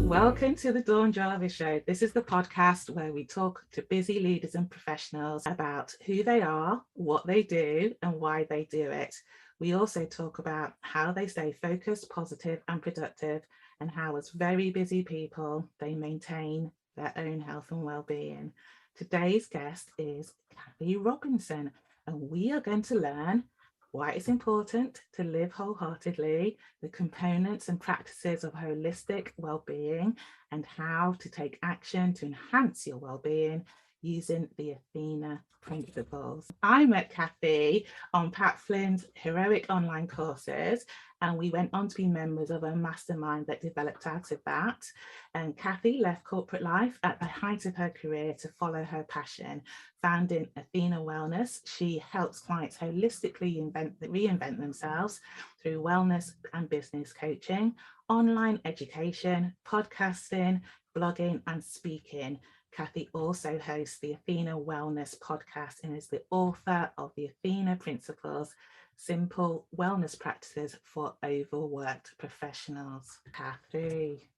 Welcome to the Dawn Jarvis Show. This is the podcast where we talk to busy leaders and professionals about who they are, what they do, and why they do it. We also talk about how they stay focused, positive, and productive, and how, as very busy people, they maintain their own health and well-being. Today's guest is Kathy Robinson, and we are going to learn why it's important to live wholeheartedly, the components and practices of holistic well-being, and how to take action to enhance your well-being using the Athena principles. I met Kathy on Pat Flynn's Heroic online courses, and we went on to be members of a mastermind that developed out of that. And Kathy left corporate life at the height of her career to follow her passion. Founding Athena Wellness, she helps clients holistically reinvent themselves through wellness and business coaching, online education, podcasting, blogging, and speaking. Kathy also hosts the Athena Wellness podcast and is the author of the Athena Principles, Simple Wellness Practices for Overworked Professionals. Kathy.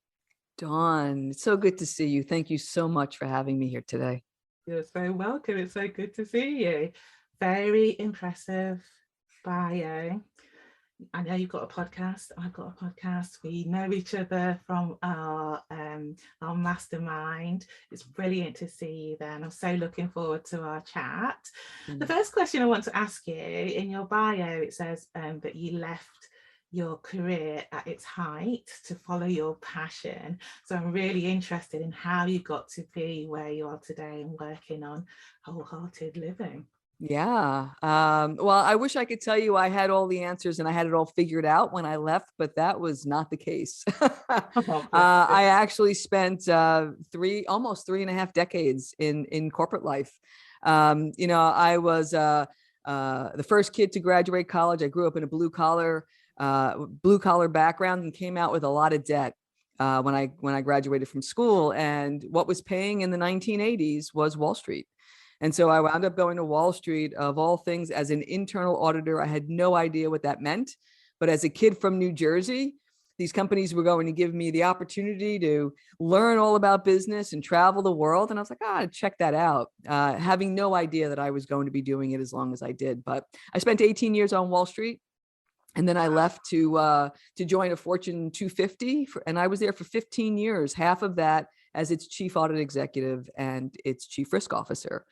Dawn, it's so good to see you. Thank you so much for having me here today. You're so welcome. It's so good to see you. Very impressive bio. I know you've got a podcast. I've got a podcast. We know each other from our mastermind. It's brilliant to see you then. I'm so looking forward to our chat. The first question I want to ask you, in your bio, it says that you left your career at its height to follow your passion. So I'm really interested in how you got to be where you are today and working on wholehearted living. Yeah. Well, I wish I could tell you I had all the answers and I had it all figured out when I left, but that was not the case. I actually spent almost 3.5 decades in corporate life. I was the first kid to graduate college. I grew up in a blue collar background and came out with a lot of debt when I graduated from school. And what was paying in the 1980s was Wall Street. And so I wound up going to Wall Street, of all things, as an internal auditor. I had no idea what that meant. But as a kid from New Jersey, these companies were going to give me the opportunity to learn all about business and travel the world. And I was like, check that out, having no idea that I was going to be doing it as long as I did. But I spent 18 years on Wall Street. And then I left to join a Fortune 250, and I was there for 15 years, half of that as its chief audit executive and its chief risk officer.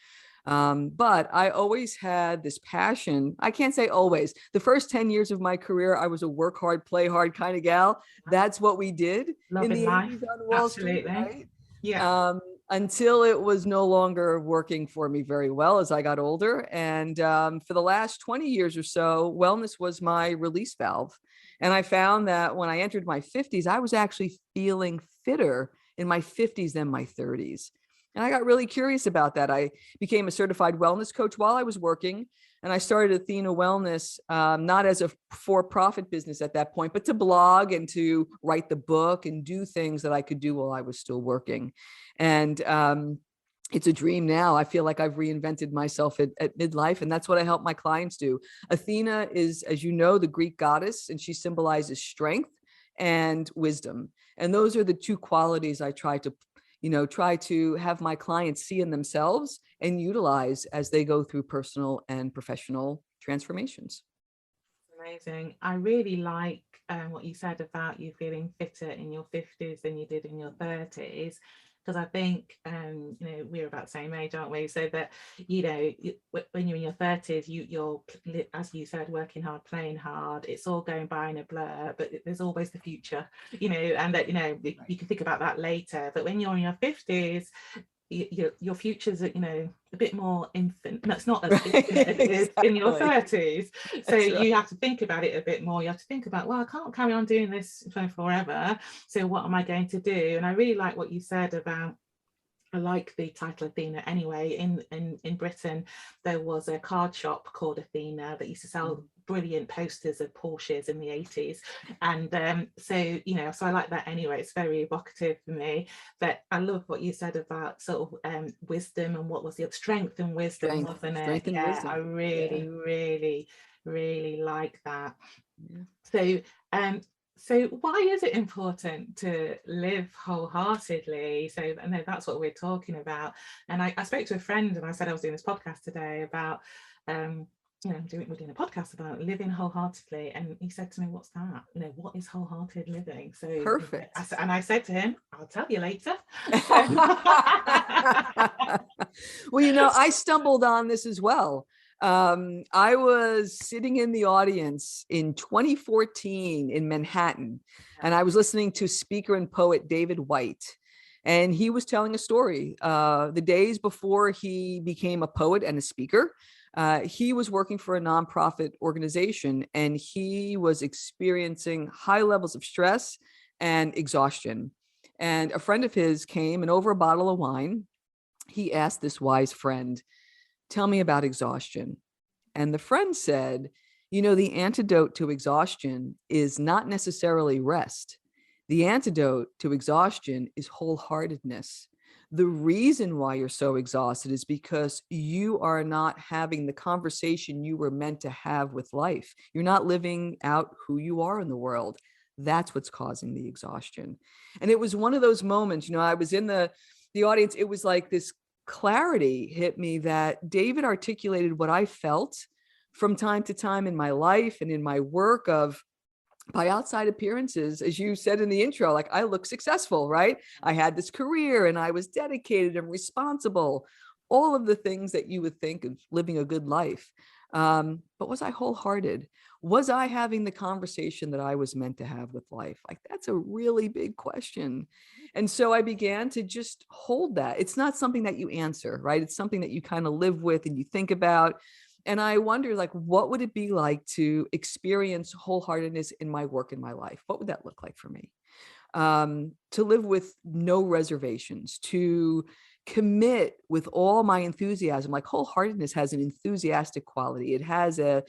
But I always had this passion. I can't say always. The first 10 years of my career, I was a work hard, play hard kind of gal. That's what we did in the 80s on Wall Street, right? Yeah. Until it was no longer working for me very well as I got older. And for the last 20 years or so, wellness was my release valve. And I found that when I entered my 50s, I was actually feeling fitter in my 50s than my 30s. And I got really curious about that. I became a certified wellness coach while I was working. And I started Athena Wellness, not as a for-profit business at that point, but to blog and to write the book and do things that I could do while I was still working. And it's a dream now. I feel like I've reinvented myself at midlife, and that's what I help my clients do. Athena is, as you know, the Greek goddess, and she symbolizes strength and wisdom. And those are the two qualities I try to have my clients see in themselves and utilize as they go through personal and professional transformations. Amazing. I really like what you said about you feeling fitter in your 50s than you did in your 30s, because I think we're about the same age, aren't we? So that when you're in your 30s, you're, as you said, working hard, playing hard. It's all going by in a blur, but there's always the future, and that you can think about that later. But when you're in your 50s, your future's a bit more infant. No, it's not as infinite as it is in your 30s. So you have to think about it a bit more. You have to think about, well, I can't carry on doing this forever. So what am I going to do? And I really like what you said about, I like the title Athena anyway. In Britain, there was a card shop called Athena that used to sell brilliant posters of Porsches in the 80s. And so I like that anyway. It's very evocative for me. But I love what you said about sort of wisdom, and what was the strength and wisdom, wasn't it? Strength and wisdom. I really like that. So So why is it important to live wholeheartedly? So I know that's what we're talking about. And I spoke to a friend and I said I was doing this podcast today about, we're doing a podcast about living wholeheartedly. And he said to me, what's that? What is wholehearted living? So Perfect. I said to him, I'll tell you later. Well, I stumbled on this as well. I was sitting in the audience in 2014 in Manhattan, and I was listening to speaker and poet David White. And he was telling a story. The days before he became a poet and a speaker, he was working for a nonprofit organization, and he was experiencing high levels of stress and exhaustion. And a friend of his came, and over a bottle of wine, he asked this wise friend, "Tell me about exhaustion." And the friend said, the antidote to exhaustion is not necessarily rest. The antidote to exhaustion is wholeheartedness. The reason why you're so exhausted is because you are not having the conversation you were meant to have with life. You're not living out who you are in the world. That's what's causing the exhaustion. And it was one of those moments, I was in the audience. It was like this clarity hit me that David articulated what I felt from time to time in my life and in my work of, by outside appearances, as you said in the intro, like I look successful, right? I had this career and I was dedicated and responsible, all of the things that you would think of living a good life. But was I wholehearted? Was I having the conversation that I was meant to have with life? Like, that's a really big question. And so I began to just hold that. It's not something that you answer, right? It's something that you kind of live with and you think about. And I wonder, like, what would it be like to experience wholeheartedness in my work, in my life? What would that look like for me? To live with no reservations, to commit with all my enthusiasm. Like, wholeheartedness has an enthusiastic quality. It has an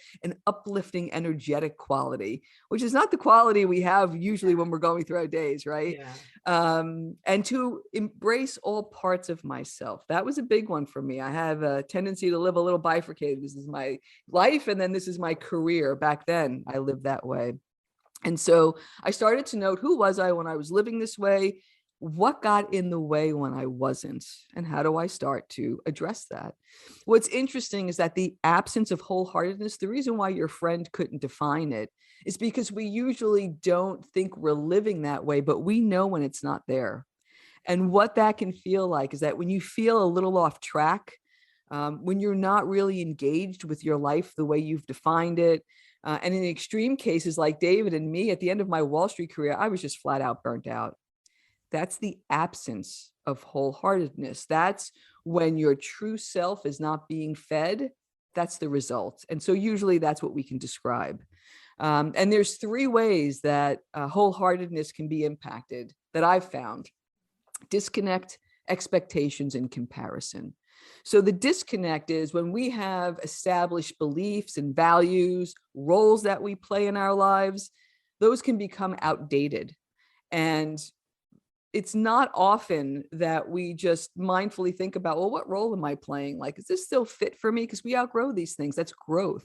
uplifting, energetic quality, which is not the quality we have usually when we're going through our days, right? Yeah. And to embrace all parts of myself. That was a big one for me. I have a tendency to live a little bifurcated. This is my life, and then this is my career. Back then, I lived that way. And so I started to note, who was I when I was living this way? What got in the way when I wasn't? And how do I start to address that? What's interesting is that the absence of wholeheartedness, the reason why your friend couldn't define it is because we usually don't think we're living that way, but we know when it's not there. And what that can feel like is that when you feel a little off track, when you're not really engaged with your life the way you've defined it, and in extreme cases like David and me, at the end of my Wall Street career, I was just flat out burnt out. That's the absence of wholeheartedness. That's when your true self is not being fed. That's the result. And so usually that's what we can describe. And there's three ways that wholeheartedness can be impacted that I've found: disconnect, expectations, and comparison. So the disconnect is when we have established beliefs and values, roles that we play in our lives, those can become outdated. And it's not often that we just mindfully think about, well, what role am I playing? Like, is this still fit for me? Because we outgrow these things. That's growth.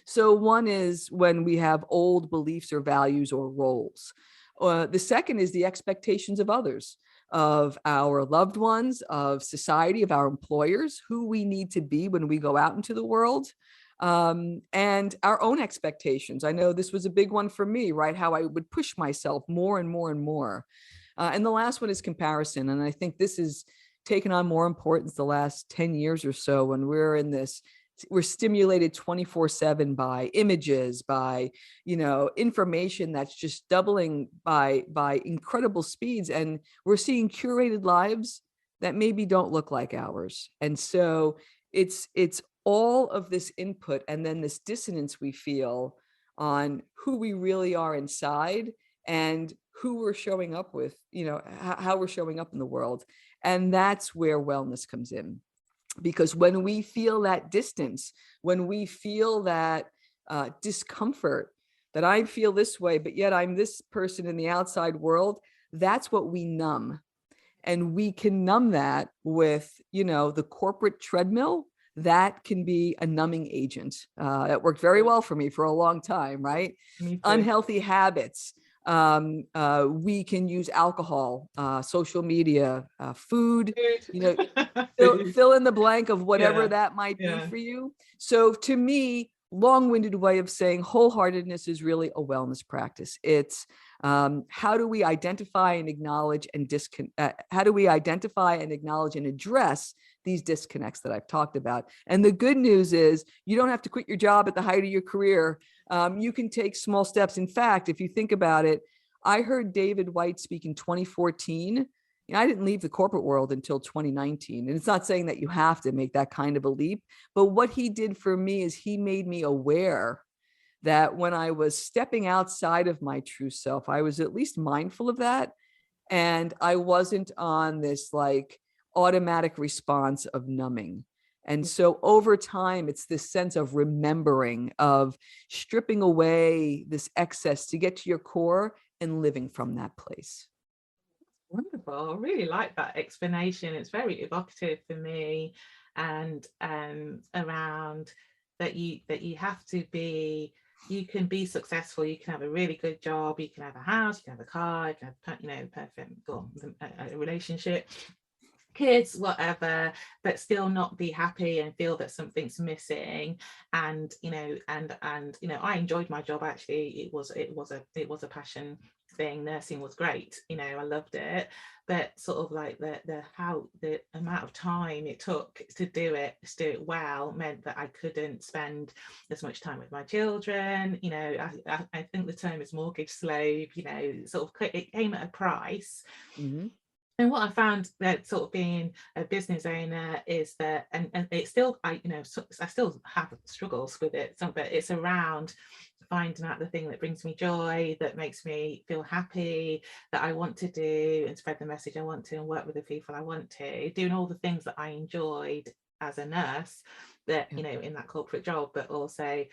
So one is when we have old beliefs or values or roles. The second is the expectations of others, of our loved ones, of society, of our employers, who we need to be when we go out into the world, and our own expectations. I know this was a big one for me, right? How I would push myself more and more and more. And the last one is comparison. And I think this has taken on more importance the last 10 years or so when we're stimulated 24/7 by images, by, information that's just doubling by incredible speeds. And we're seeing curated lives that maybe don't look like ours. And so it's all of this input and then this dissonance we feel on who we really are inside and who we're showing up with, how we're showing up in the world. And that's where wellness comes in. Because when we feel that distance, when we feel that discomfort, that I feel this way, but yet I'm this person in the outside world, that's what we numb. And we can numb that with, the corporate treadmill that can be a numbing agent. It worked very well for me for a long time, right? Unhealthy habits. We can use alcohol, social media, food, fill in the blank of whatever that might be for you. So to me, long-winded way of saying wholeheartedness is really a wellness practice. It's how do we identify and acknowledge and address these disconnects that I've talked about. And the good news is you don't have to quit your job at the height of your career. You can take small steps. In fact, if you think about it, I heard David White speak in 2014. I didn't leave the corporate world until 2019. And it's not saying that you have to make that kind of a leap, but what he did for me is he made me aware that when I was stepping outside of my true self, I was at least mindful of that. And I wasn't on this like automatic response of numbing. And so over time, it's this sense of remembering, of stripping away this excess to get to your core and living from that place. Wonderful. I really like that explanation. It's very evocative for me, and around that you have to be, you can be successful, you can have a really good job, you can have a house, you can have a car, you can have perfect a relationship, kids, whatever, but still not be happy and feel that something's missing. And I enjoyed my job. Actually, it was a passion thing. Nursing was great, I loved it, but sort of like the amount of time it took to do it well meant that I couldn't spend as much time with my children. I think the term is mortgage slave. Sort of it came at a price. Mm-hmm. And what I found that sort of being a business owner is that, and it's still, I still have struggles with it, but it's around finding out the thing that brings me joy, that makes me feel happy, that I want to do and spread the message I want to and work with the people I want to, doing all the things that I enjoyed as a nurse, that, in that corporate job, but also,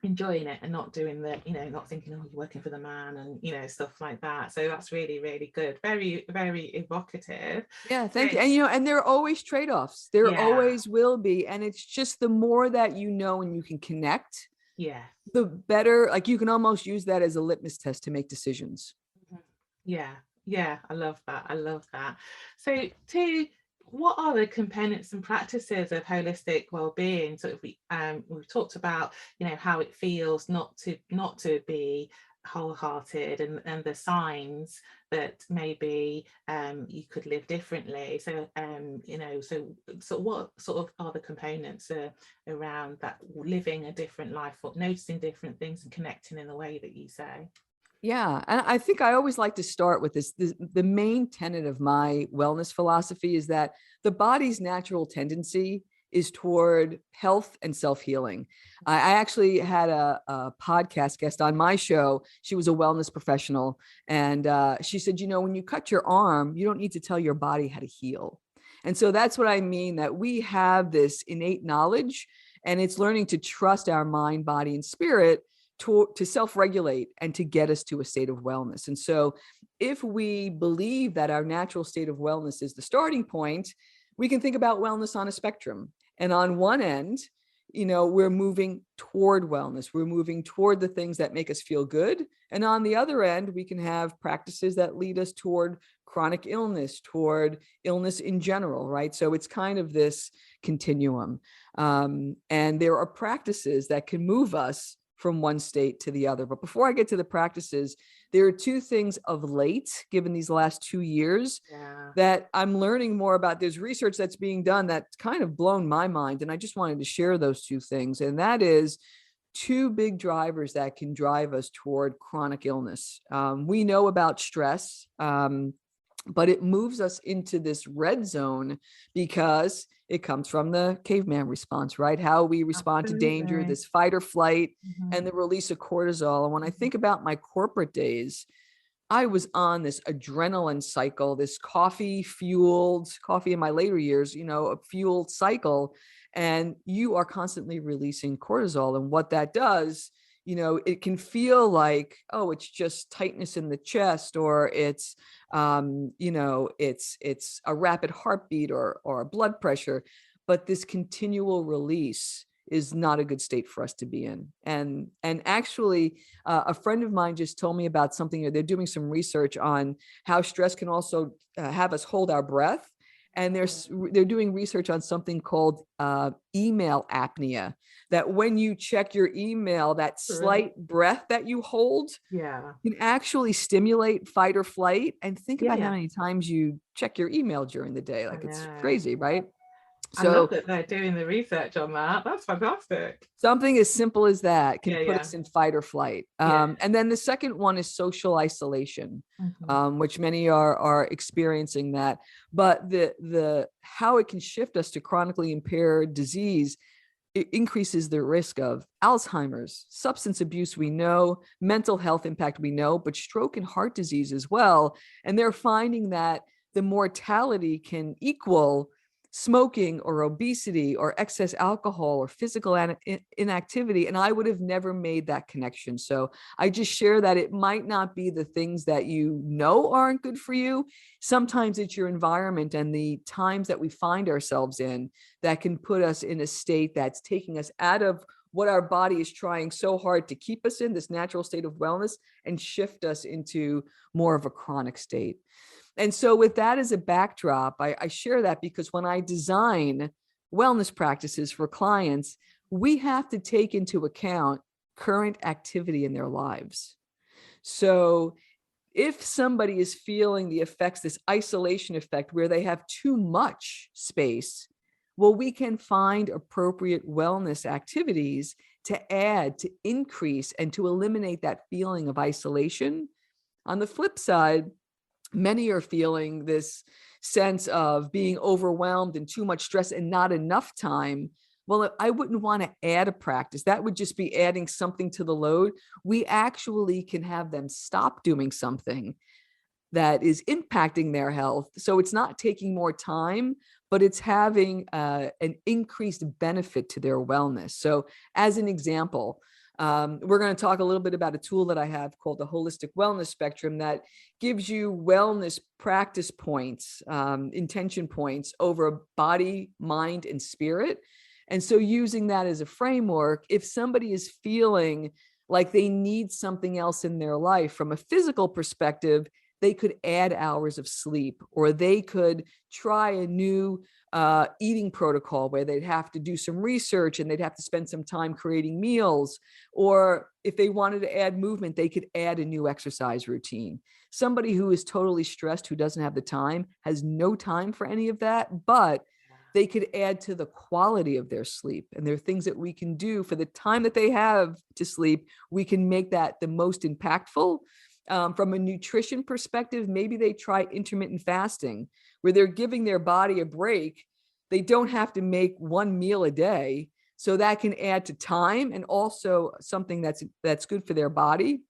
enjoying it and not doing the, not thinking, oh, you're working for the man and, stuff like that. So that's really, really good. Very, very evocative. Yeah, thank you. And there are always trade-offs. There always will be. And it's just the more that you know and you can connect, the better. Like you can almost use that as a litmus test to make decisions. Yeah, I love that. So what are the components and practices of holistic well-being? So if we've talked about how it feels not to be wholehearted, and the signs that maybe you could live differently. So so what sort of are the components around that, living a different life, or noticing different things and connecting in the way that you say? Yeah. And I think I always like to start with this. The main tenet of my wellness philosophy is that the body's natural tendency is toward health and self-healing. I actually had a podcast guest on my show. She was a wellness professional. And she said, when you cut your arm, you don't need to tell your body how to heal. And so that's what I mean, that we have this innate knowledge, and it's learning to trust our mind, body, and spirit to self-regulate and to get us to a state of wellness. And so if we believe that our natural state of wellness is the starting point, we can think about wellness on a spectrum. And on one end, we're moving toward wellness. We're moving toward the things that make us feel good. And on the other end, we can have practices that lead us toward chronic illness, toward illness in general, right? So it's kind of this continuum. And there are practices that can move us from one state to the other. But before I get to the practices, there are two things of late, given these last 2 years, that I'm learning more about. There's research that's being done that's kind of blown my mind. And I just wanted to share those two things. And that is two big drivers that can drive us toward chronic illness. We know about stress, but it moves us into this red zone because it comes from the caveman response, right? How we respond to danger, this fight or flight, and the release of cortisol. And when I think about my corporate days, I was on this adrenaline cycle, this coffee in my later years, a fueled cycle. And you are constantly releasing cortisol. And what that does, it can feel like, oh, it's just tightness in the chest, or it's, it's a rapid heartbeat or blood pressure. but this continual release is not a good state for us to be in. And actually, a friend of mine just told me about something. They're doing some research on how stress can also have us hold our breath. And they're doing research on something called email apnea, that when you check your email, that slight breath that you hold can actually stimulate fight or flight. And think about how many times you check your email during the day. Like, it's crazy, right? I love that they're doing the research on that. That's fantastic. Something as simple as that can put us in fight or flight. And then the second one is social isolation, which many are experiencing that. But the how it can shift us to chronically impaired disease, it increases the risk of Alzheimer's, substance abuse, we know, mental health impact, we know, but stroke and heart disease as well. And they're finding that the mortality can equal smoking or obesity or excess alcohol or physical inactivity. And I would have never made that connection. So I just share that it might not be the things that you know aren't good for you. Sometimes it's your environment and the times that we find ourselves in that can put us in a state that's taking us out of what our body is trying so hard to keep us in, this natural state of wellness, and shift us into more of a chronic state. And so with that as a backdrop, I share that because when I design wellness practices for clients, we have to take into account current activity in their lives. So if somebody is feeling the effects, this isolation effect where they have too much space, well, we can find appropriate wellness activities to add, to increase, and to eliminate that feeling of isolation. On the flip side, many are feeling this sense of being overwhelmed and too much stress and not enough time. Well, I wouldn't want to add a practice. That would just be adding something to the load. We actually can have them stop doing something that is impacting their health. So it's not taking more time, but it's having an increased benefit to their wellness. So as an example, we're going to talk a little bit about a tool that I have called the Holistic Wellness Spectrum that gives you wellness practice points, intention points over body, mind, and spirit. And so using that as a framework, if somebody is feeling like they need something else in their life from a physical perspective, they could add hours of sleep, or they could try a new eating protocol where they'd have to do some research and they'd have to spend some time creating meals. Or if they wanted to add movement, they could add a new exercise routine. Somebody who is totally stressed, who doesn't have the time, has no time for any of that, but they could add to the quality of their sleep. And there are things that we can do for the time that they have to sleep. We can make that the most impactful. From a nutrition perspective, maybe they try intermittent fasting, where they're giving their body a break. They don't have to make one meal a day. So that can add to time and also something that's good for their body.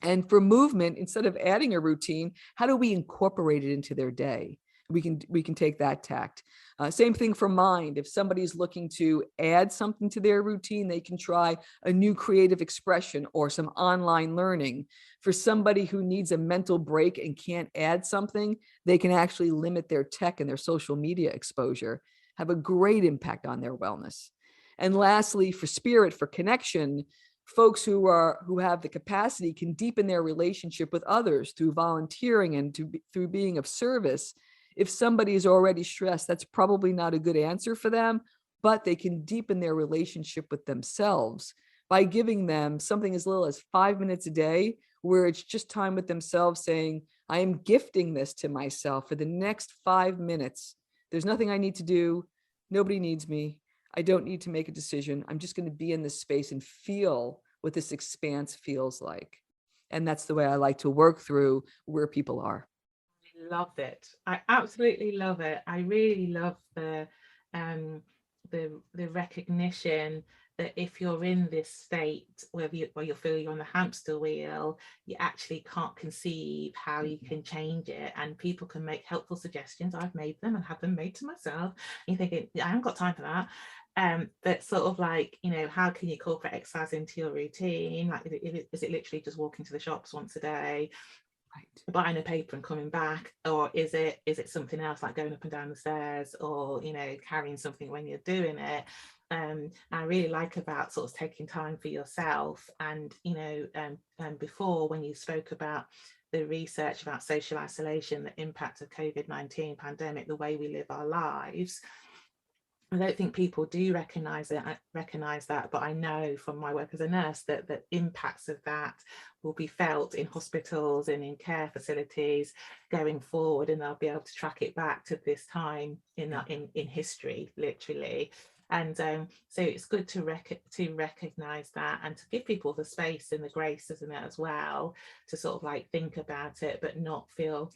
And for movement, instead of adding a routine, how do we incorporate it into their day? We can take that tact. Same thing for mind. If somebody's looking to add something to their routine, they can try a new creative expression or some online learning. For somebody who needs a mental break and can't add something, they can actually limit their tech and their social media exposure, have a great impact on their wellness. And lastly, for spirit, for connection, folks who have the capacity can deepen their relationship with others through volunteering and through being of service. If somebody is already stressed, that's probably not a good answer for them, but they can deepen their relationship with themselves by giving them something as little as 5 minutes a day, where it's just time with themselves saying, I am gifting this to myself for the next 5 minutes. There's nothing I need to do. Nobody needs me. I don't need to make a decision. I'm just going to be in this space and feel what this expanse feels like. And that's the way I like to work through where people are. Love it. I absolutely love it. I really love the recognition that if you're in this state where you feel you're on the hamster wheel, you actually can't conceive how you can change it. And people can make helpful suggestions. I've made them and had them made to myself. And you're thinking, I haven't got time for that. But sort of like, how can you incorporate exercise into your routine? Like, is it literally just walking to the shops once a day? buying a paper and coming back, or is it something else like going up and down the stairs, or carrying something when you're doing it? I really like about sort of taking time for yourself, and before, when you spoke about the research about social isolation, the impact of COVID-19 pandemic, the way we live our lives, I don't think people do recognize that, but I know from my work as a nurse that the impacts of that will be felt in hospitals and in care facilities going forward, and they'll be able to track it back to this time in history, literally. And so it's good to recognize that, and to give people the space and the grace, isn't it, as well, to sort of like think about it, but not feel,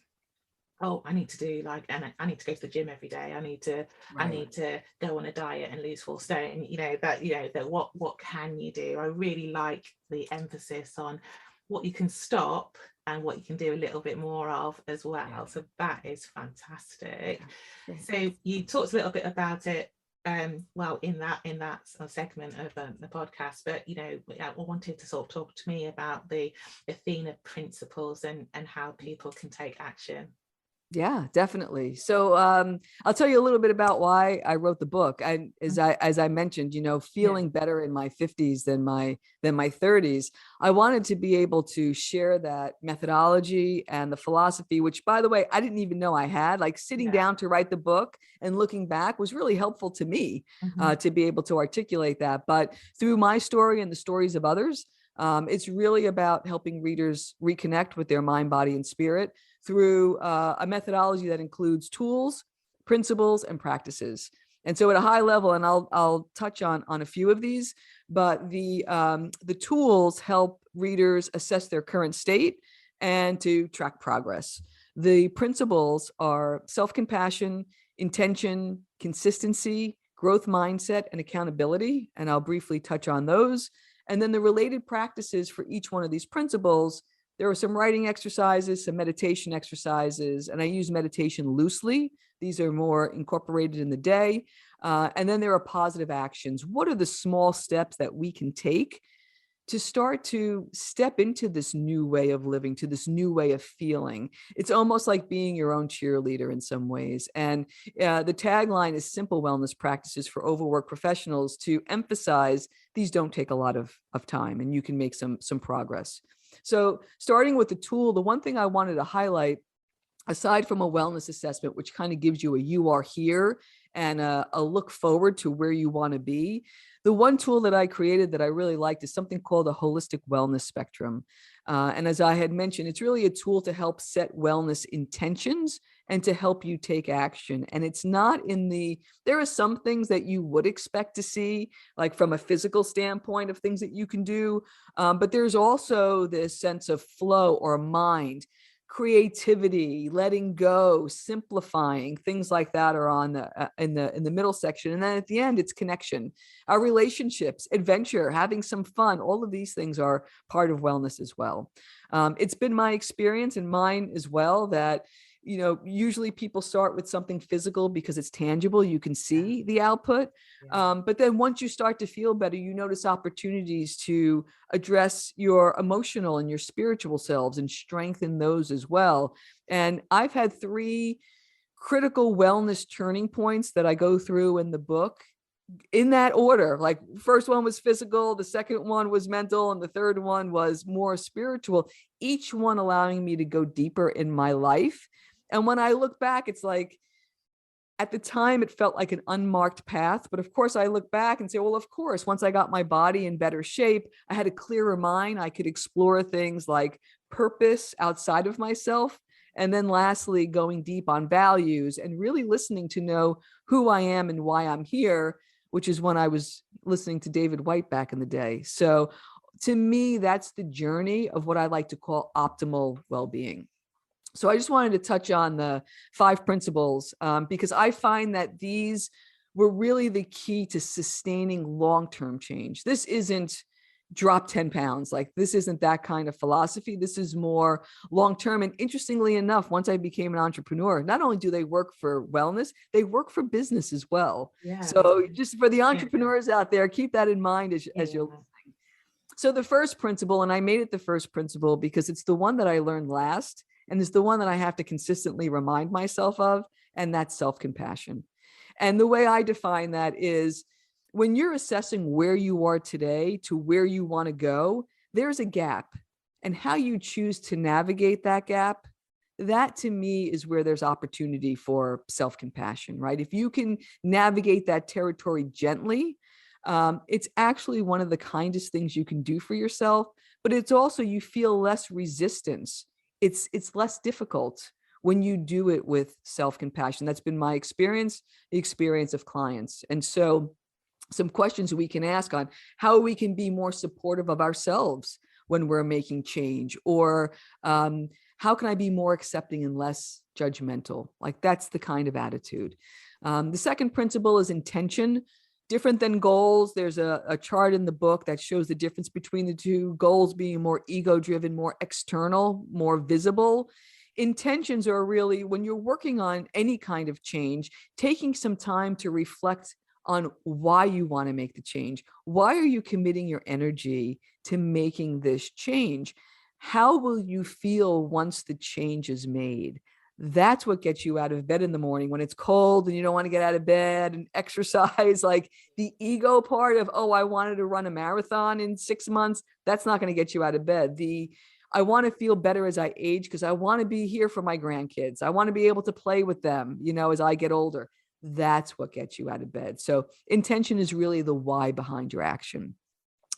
oh, I need to do and I need to go to the gym every day. I need to go on a diet and lose 4 stone. That what can you do? I really like the emphasis on what you can stop and what you can do a little bit more of as well. Yeah. So that is fantastic. Yeah. So you talked a little bit about it well in that segment of the podcast, but I wanted to sort of talk to me about the Athena principles and how people can take action. Yeah, definitely. So I'll tell you a little bit about why I wrote the book. And as I mentioned, feeling better in my 50s than my 30s, I wanted to be able to share that methodology and the philosophy, which, by the way, I didn't even know I had. Like sitting down to write the book and looking back was really helpful to me to be able to articulate that. But through my story and the stories of others, it's really about helping readers reconnect with their mind, body, and spirit through a methodology that includes tools, principles, and practices. And so at a high level, and I'll touch on a few of these, but the tools help readers assess their current state and to track progress. The principles are self-compassion, intention, consistency, growth mindset, and accountability. And I'll briefly touch on those. And then the related practices for each one of these principles. There are some writing exercises, some meditation exercises, and I use meditation loosely. These are more incorporated in the day. And then there are positive actions. What are the small steps that we can take to start to step into this new way of living, to this new way of feeling? It's almost like being your own cheerleader in some ways. And the tagline is simple wellness practices for overworked professionals, to emphasize these don't take a lot of time and you can make some progress. So starting with the tool, the one thing I wanted to highlight, aside from a wellness assessment, which kind of gives you a you are here and a look forward to where you want to be, the one tool that I created that I really liked is something called a holistic wellness spectrum. And as I had mentioned, it's really a tool to help set wellness intentions and to help you take action. And it's not there are some things that you would expect to see, like from a physical standpoint of things that you can do. But there's also this sense of flow or mind, creativity, letting go, simplifying, things like that are on in the middle section. And then at the end, it's connection, our relationships, adventure, having some fun. All of these things are part of wellness as well. It's been my experience and mine as well that usually people start with something physical because it's tangible. You can see the output. But then once you start to feel better, you notice opportunities to address your emotional and your spiritual selves and strengthen those as well. And I've had 3 critical wellness turning points that I go through in the book in that order. Like first one was physical, the second one was mental, and the third one was more spiritual, each one allowing me to go deeper in my life. And when I look back, it's like, at the time, it felt like an unmarked path. But of course, I look back and say, well, of course, once I got my body in better shape, I had a clearer mind. I could explore things like purpose outside of myself. And then lastly, going deep on values and really listening to know who I am and why I'm here, which is when I was listening to David White back in the day. So to me, that's the journey of what I like to call optimal well-being. So I just wanted to touch on the 5 principles because I find that these were really the key to sustaining long-term change. This isn't drop 10 pounds. Like this isn't that kind of philosophy. This is more long-term. And interestingly enough, once I became an entrepreneur, not only do they work for wellness, they work for business as well. Yeah. So just for the entrepreneurs out there, keep that in mind as you're listening. So the first principle, and I made it the first principle because it's the one that I learned last, and it's the one that I have to consistently remind myself of, and that's self-compassion. And the way I define that is when you're assessing where you are today to where you want to go, there's a gap. And how you choose to navigate that gap, that to me is where there's opportunity for self-compassion, right? If you can navigate that territory gently, it's actually one of the kindest things you can do for yourself, but it's also, you feel less resistance. It's less difficult when you do it with self-compassion. That's been my experience, the experience of clients. And so some questions we can ask on how we can be more supportive of ourselves when we're making change, or how can I be more accepting and less judgmental? Like, that's the kind of attitude. The second principle is intention. Different than goals. There's a chart in the book that shows the difference between the two. Goals being more ego-driven, more external, more visible. Intentions are really, when you're working on any kind of change, taking some time to reflect on why you want to make the change. Why are you committing your energy to making this change? How will you feel once the change is made? That's what gets you out of bed in the morning when it's cold and you don't want to get out of bed and exercise. Like, the ego part of, oh, I wanted to run a marathon in 6 months, that's not going to get you out of bed. I want to feel better as I age because I want to be here for my grandkids. I want to be able to play with them, as I get older. That's what gets you out of bed. So intention is really the why behind your action.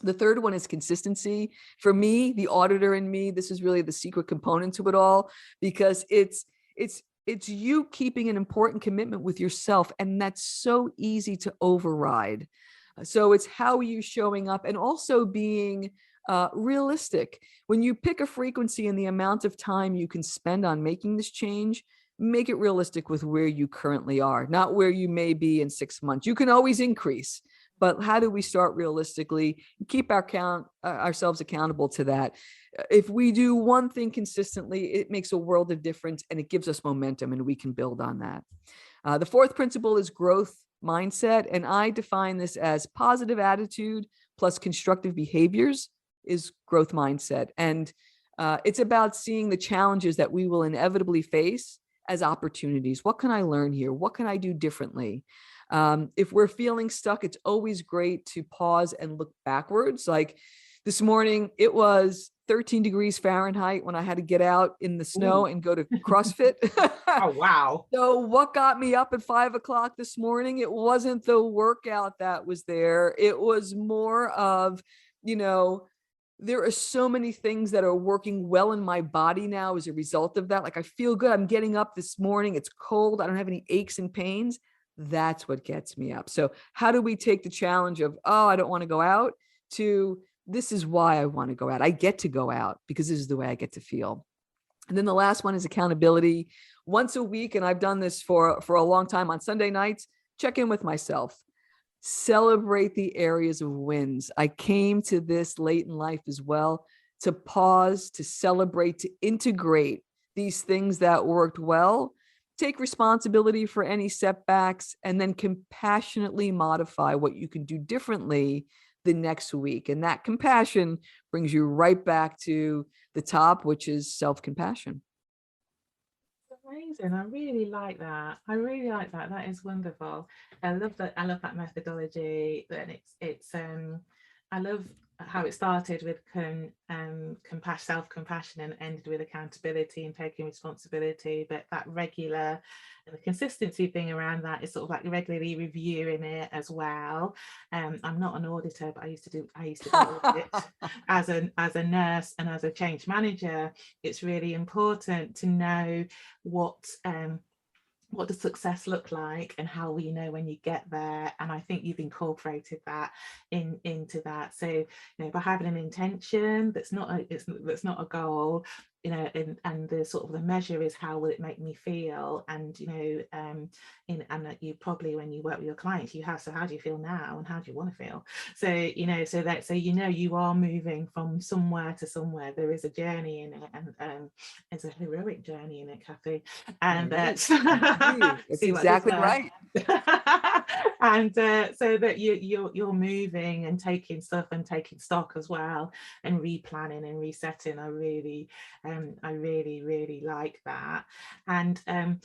The third one is consistency. For me, the auditor in me, this is really the secret component to it all, because it's you keeping an important commitment with yourself, and that's so easy to override. So it's how are you showing up, and also being realistic. When you pick a frequency and the amount of time you can spend on making this change, make it realistic with where you currently are, not where you may be in 6 months. You can always increase, but how do we start realistically and keep ourselves accountable to that? If we do one thing consistently, it makes a world of difference, and it gives us momentum, and we can build on that. The fourth principle is growth mindset, and I define this as positive attitude plus constructive behaviors is growth mindset. And it's about seeing the challenges that we will inevitably face as opportunities. What can I learn here? What can I do differently? If we're feeling stuck, it's always great to pause and look backwards. Like this morning, it was 13 degrees Fahrenheit when I had to get out in the snow and go to CrossFit. Oh, wow. So what got me up at 5 o'clock this morning? It wasn't the workout that was there. It was more of, there are so many things that are working well in my body now as a result of that. Like, I feel good. I'm getting up this morning. It's cold. I don't have any aches and pains. That's what gets me up. So how do we take the challenge of, oh, I don't want to go out, to this is why I want to go out. I get to go out because this is the way I get to feel. And then the last one is accountability. Once a week, and I've done this for a long time, on Sunday nights, check in with myself. Celebrate the areas of wins. I came to this late in life as well, to pause, to celebrate, to integrate these things that worked well, take responsibility for any setbacks, and then compassionately modify what you can do differently the next week. And that compassion brings you right back to the top, which is self-compassion. Amazing. I really like that. I really like that. That is wonderful. I love that. I love that methodology. And I love how it started with self-compassion and ended with accountability and taking responsibility. But that regular and the consistency thing around that is sort of like regularly reviewing it as well. I'm not an auditor, but I used to do audit as a nurse and as a change manager. It's really important to know what does success look like and how will you know when you get there. And I think you've incorporated that into that. So by having an intention that's not a goal, you know, and the sort of the measure is how will it make me feel, and you know, and that you probably, when you work with your clients, you have, so how do you feel now and how do you want to feel? So you know, so you know, you are moving from somewhere to somewhere. There is a journey in it, and it's a heroic journey in it, Kathy. And That's see what I did exactly there? right. And so that you're moving and taking stuff and taking stock as well, and replanning and resetting. I really like that. And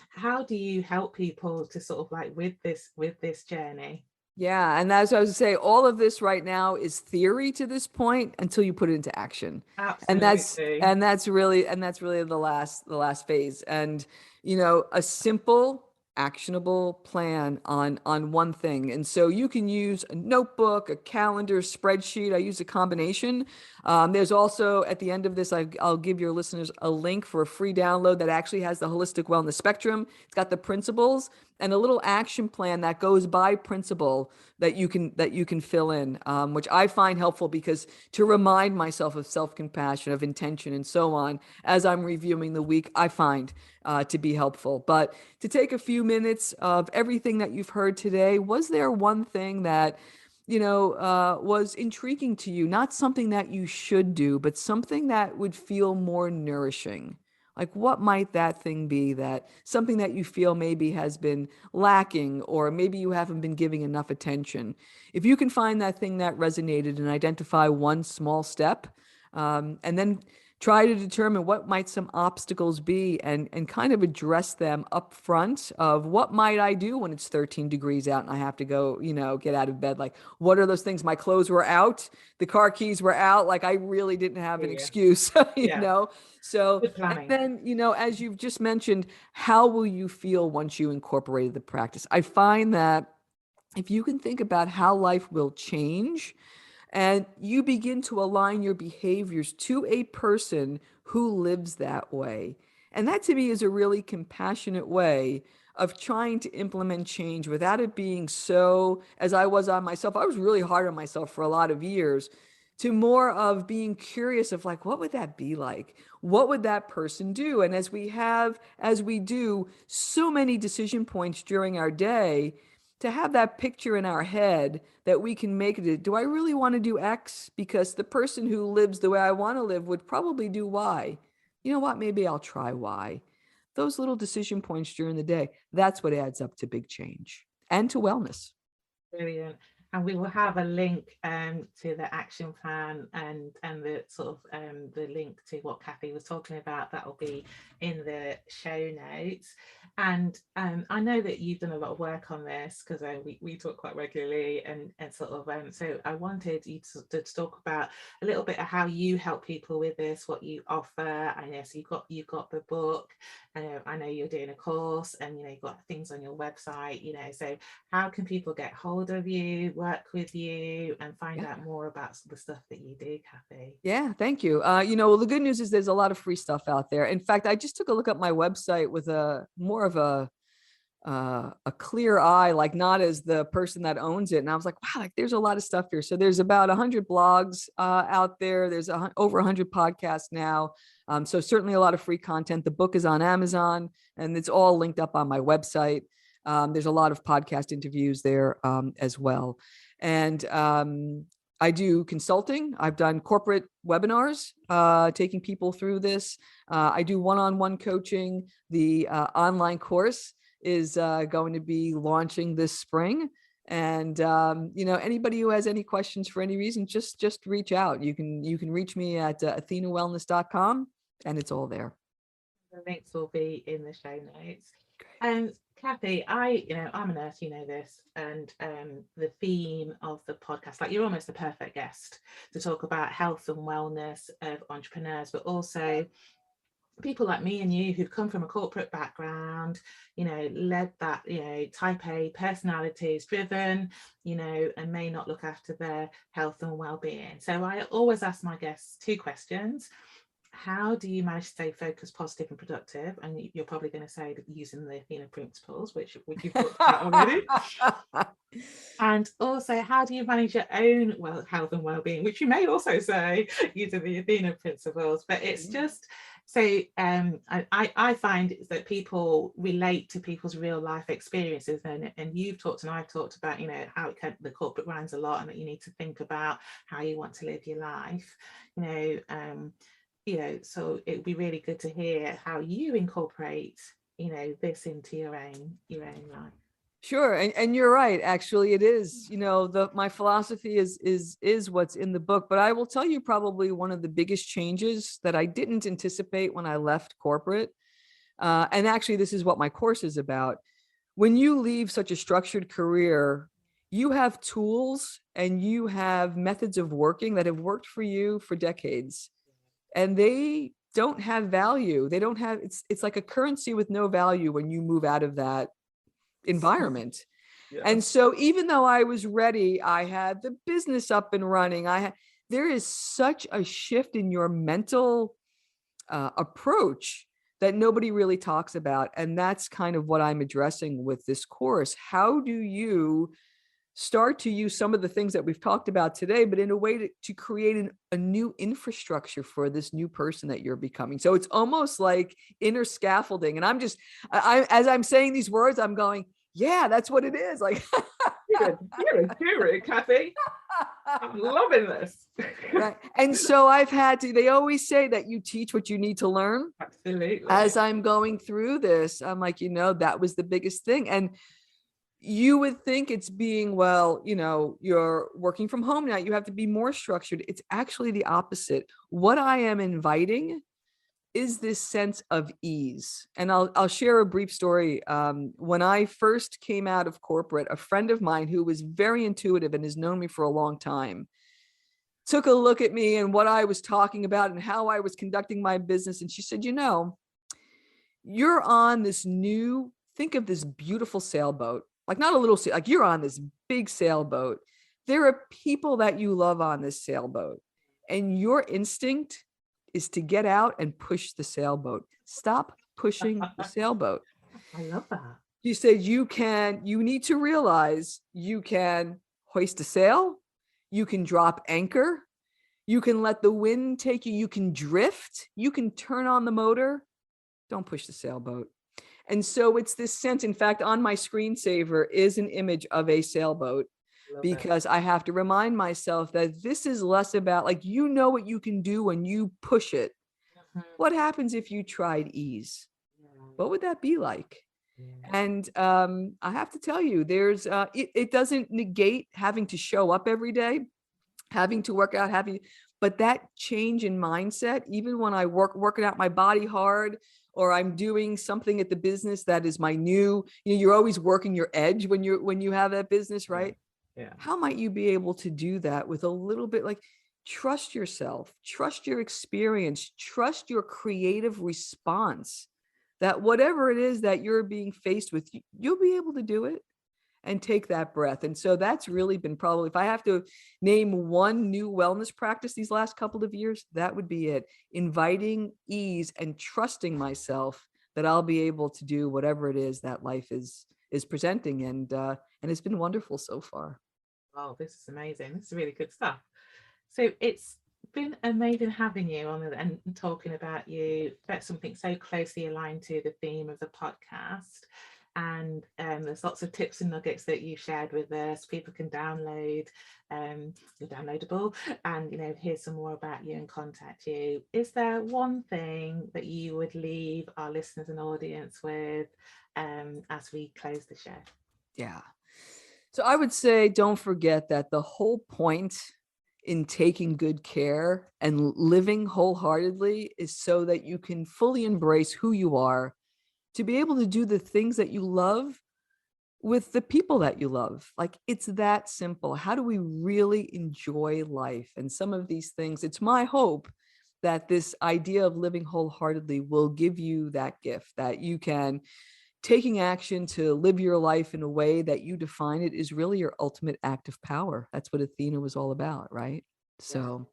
how do you help people to sort of like with this journey? Yeah. And as I was say, all of this right now is theory to this point until you put it into action. And that's Absolutely. and that's really the last phase. And you know, a simple actionable plan on one thing. And so you can use a notebook, a calendar, spreadsheet. I use a combination. There's also at the end of this, I'll give your listeners a link for a free download that actually has the holistic wellness spectrum. It's got the principles and a little action plan that goes by principle that you can fill in, which I find helpful because to remind myself of self-compassion, of intention, and so on as I'm reviewing the week, I find to be helpful. But to take a few minutes of everything that you've heard today, was there one thing that was intriguing to you? Not something that you should do, but something that would feel more nourishing. Like, what might that thing be, that something that you feel maybe has been lacking, or maybe you haven't been giving enough attention? If you can find that thing that resonated and identify one small step, and then try to determine what might some obstacles be, and kind of address them up front of what might I do when it's 13 degrees out and I have to go, get out of bed. Like, what are those things? My clothes were out, the car keys were out. Like, I really didn't have an Yeah. excuse, Yeah. So, Good and planning. then, as you've just mentioned, how will you feel once you incorporated the practice? I find that if you can think about how life will change and you begin to align your behaviors to a person who lives that way. And that to me is a really compassionate way of trying to implement change without it being so, as I was on myself. I was really hard on myself for a lot of years, to more of being curious of like, what would that be like? What would that person do? And as we do so many decision points during our day, to have that picture in our head that we can make it, do I really want to do X? Because the person who lives the way I want to live would probably do Y. You know what? Maybe I'll try Y. Those little decision points during the day, that's what adds up to big change and to wellness. Brilliant. And we will have a link to the action plan, and the sort of the link to what Kathy was talking about. That will be in the show notes. And I know that you've done a lot of work on this because we talk quite regularly, and sort of so I wanted you to talk about a little bit of how you help people with this, what you offer. I know, so you've got the book. I know you're doing a course, and you've got things on your website. So how can people get hold of you, work with you, and find out more about the stuff that you do, Kathy? Yeah, thank you. Well, the good news is there's a lot of free stuff out there. In fact, I just took a look at my website with a more of a clear eye, like not as the person that owns it. And I was like, wow, like there's a lot of stuff here. So there's about 100 blogs out there. There's over 100 podcasts now. So certainly a lot of free content. The book is on Amazon, and it's all linked up on my website. There's a lot of podcast interviews there as well. And I do consulting. I've done corporate webinars, taking people through this. I do one-on-one coaching. The online course is going to be launching this spring. And anybody who has any questions for any reason, just reach out. You can reach me at athenawellness.com, and it's all there. The links will be in the show notes. And Kathy, I'm a nurse, this, and the theme of the podcast, like you're almost a perfect guest to talk about health and wellness of entrepreneurs, but also people like me and you who've come from a corporate background, led that, type A personalities, driven, and may not look after their health and well-being. So I always ask my guests two questions. how do you manage to stay focused, positive, and productive? And you're probably going to say that using the Athena principles, which you've talked about already. And also, how do you manage your own health and well-being, which you may also say using the Athena principles, but it's just so I find that people relate to people's real life experiences, and you've talked and I've talked about, you know, how the corporate grinds a lot, and that you need to think about how you want to live your life, so it would be really good to hear how you incorporate, this into your own life. Sure. And you're right. Actually, it is, my philosophy is what's in the book, but I will tell you probably one of the biggest changes that I didn't anticipate when I left corporate. And actually, this is what my course is about. When you leave such a structured career, you have tools and you have methods of working that have worked for you for decades, and they don't have value. They don't have, it's like a currency with no value when you move out of that environment. Yeah. And so even though I was ready, I had the business up and running. There is such a shift in your mental approach that nobody really talks about. And that's kind of what I'm addressing with this course. How do you start to use some of the things that we've talked about today, but in a way to create a new infrastructure for this new person that you're becoming? So it's almost like inner scaffolding. And as I'm saying these words, I'm going, yeah, that's what it is. Like, you're a guru, Kathy. I'm loving this. Right. And so they always say that you teach what you need to learn. Absolutely. As I'm going through this, I'm like, that was the biggest thing. And you would think it's being, you're working from home now, you have to be more structured. It's actually the opposite. What I am inviting is this sense of ease. And I'll share a brief story. When I first came out of corporate, a friend of mine who was very intuitive and has known me for a long time took a look at me and what I was talking about and how I was conducting my business. And she said, you're on this think of this beautiful sailboat. Like not a little sail, like you're on this big sailboat. There are people that you love on this sailboat, and your instinct is to get out and push the sailboat. Stop pushing the sailboat. I love that. You said you need to realize you can hoist a sail, you can drop anchor, you can let the wind take you, you can drift, you can turn on the motor. Don't push the sailboat. And so it's this sense, in fact, on my screensaver is an image of a sailboat, because I have to remind myself that this is less about what you can do when you push it. Mm-hmm. What happens if you tried ease? Yeah. What would that be like? Yeah. And I have to tell you, there's it doesn't negate having to show up every day, having to work out, but that change in mindset, even when I working out my body hard, or I'm doing something at the business that is my new, you're always working your edge when you have that business, right? Yeah. How might you be able to do that with a little bit trust yourself, trust your experience, trust your creative response, that whatever it is that you're being faced with, you'll be able to do it, and take that breath. And so that's really been probably, if I have to name one new wellness practice these last couple of years, that would be it. Inviting ease and trusting myself that I'll be able to do whatever it is that life is presenting. And it's been wonderful so far. Oh, this is amazing. This is really good stuff. So it's been amazing having you on and talking about you. That's something so closely aligned to the theme of the podcast. And there's lots of tips and nuggets that you shared with us. People can download, you're downloadable, and hear some more about you and contact you. Is there one thing that you would leave our listeners and audience with as we close the show? Yeah. So I would say, don't forget that the whole point in taking good care and living wholeheartedly is so that you can fully embrace who you are, to be able to do the things that you love with the people that you love. It's that simple. How do we really enjoy life? And some of these things, it's my hope that this idea of living wholeheartedly will give you that gift, that you can, taking action to live your life in a way that you define it, is really your ultimate act of power. That's what Athena was all about, right? So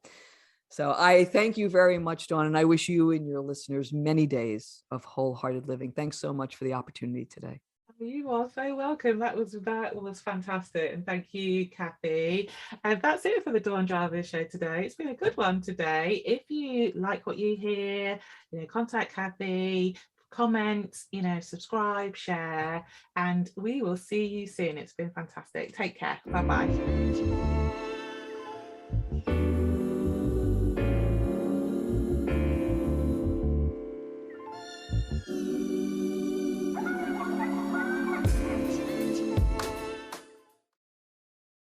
So I thank you very much, Dawn, and I wish you and your listeners many days of wholehearted living. Thanks so much for the opportunity today. You are so welcome. That was fantastic, and thank you, Kathy. And that's it for the Dawn Jarvis show today. It's been a good one today. If you like what you hear, contact Kathy, comment, subscribe, share, and we will see you soon. It's been fantastic. Take care. Bye bye.